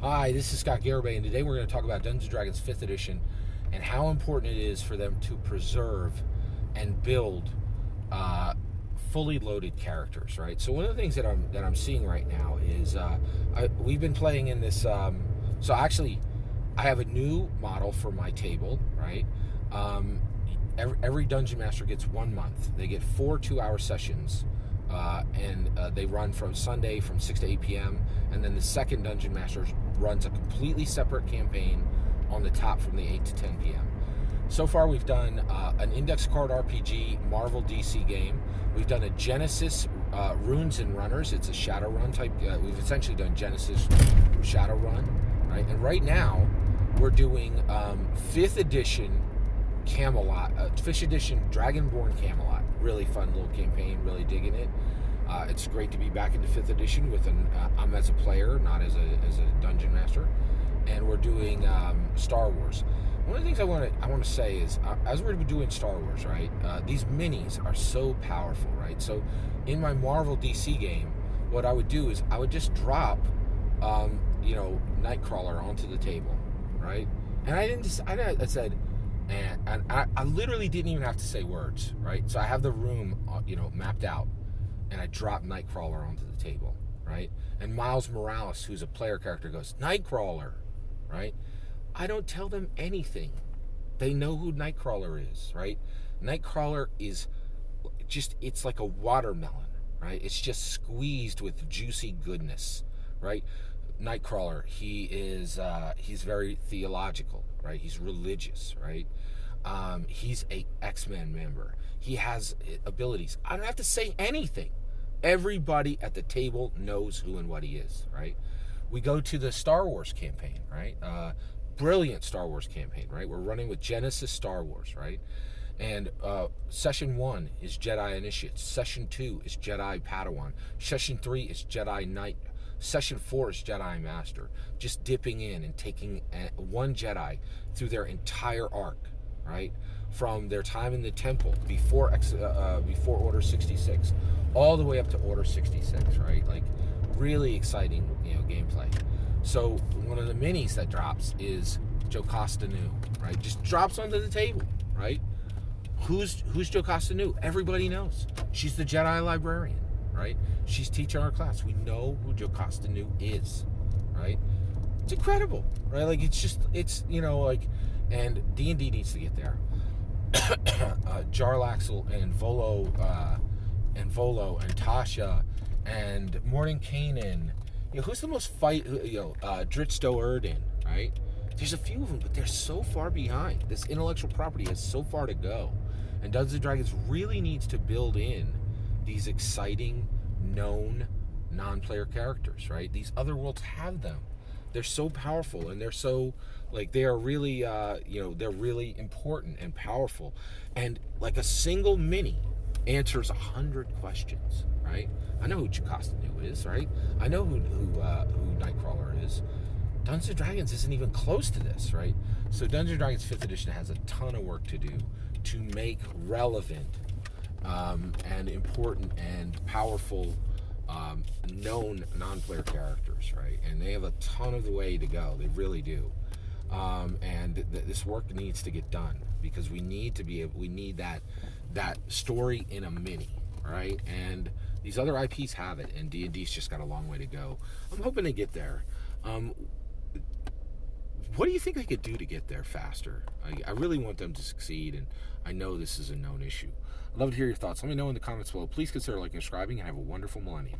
Hi, this is Scott Garibay, and today we're going to talk about Dungeons & Dragons 5th Edition and how important it is for them to preserve and build fully loaded characters, right? So one of the things that I'm seeing right now is we've been playing in this. So actually, I have a new model for my table, right? Every Dungeon Master gets 1 month. They get 4 2-hour sessions. And they run from Sunday from 6 to 8 p.m. And then the second Dungeon Master runs a completely separate campaign on the top from the 8 to 10 p.m. So far, we've done an index card RPG Marvel DC game. We've done a Genesis Runes and Runners. It's a Shadowrun type. We've essentially done Genesis Shadowrun, right? And right now, we're doing 5th edition Camelot, 5th edition Dragonborn Camelot. Really fun little campaign, really digging it. It's great to be back into 5th edition with I'm as a player, not as a dungeon master. And we're doing Star Wars. One of the things I want to say is, as we're doing Star Wars, right? These minis are so powerful, right? So in my Marvel DC game, what I would do is I would just drop, Nightcrawler onto the table, right? And I said. And I literally didn't even have to say words, right? So I have the room, mapped out, and I drop Nightcrawler onto the table, right? And Miles Morales, who's a player character, goes, Nightcrawler, right? I don't tell them anything. They know who Nightcrawler is, right? Nightcrawler is it's like a watermelon, right? It's just squeezed with juicy goodness, right? Nightcrawler, he's very theological, right? He's religious, right? He's a X-Men member. He has abilities. I don't have to say anything. Everybody at the table knows who and what he is, right? We go to the Star Wars campaign, right? Brilliant Star Wars campaign, right? We're running with Genesis Star Wars, right? And Session 1 is Jedi Initiates. Session 2 is Jedi Padawan. Session 3 is Jedi Knight. Session 4 is Jedi Master. Just dipping in and taking one Jedi through their entire arc, right? From their time in the temple before Order 66, all the way up to Order 66, right? Like, really exciting, gameplay. So one of the minis that drops is Jocasta Nu, right? Just drops onto the table, right? Who's Jocasta Nu? Everybody knows. She's the Jedi librarian, right? She's teaching our class. We know who Jocasta Nu is, right? It's incredible, right? Like, and D&D needs to get there. Jarlaxle and Volo and Tasha and Morning Kanan. Who's the most Dritsto Erden, right? There's a few of them, but they're so far behind. This intellectual property has so far to go. And Dungeons & Dragons really needs to build in these exciting, known, non-player characters, right? These other worlds have them. They're so powerful, and they're so, they are really, they're really important and powerful. And like a single mini answers 100 questions, right? I know who Jocasta Nu is, right? I know who Nightcrawler is. Dungeons & Dragons isn't even close to this, right? So Dungeons & Dragons 5th Edition has a ton of work to do to make relevant and important and powerful known non-player characters, right? And they have a ton of the way to go. They really do. This work needs to get done because we need that story in a mini, right? And these other IPs have it, and D&D's just got a long way to go. I'm hoping to get there. What do you think they could do to get there faster? I really want them to succeed, and I know this is a known issue. I'd love to hear your thoughts. Let me know in the comments below. Please consider liking and subscribing, and have a wonderful millennium.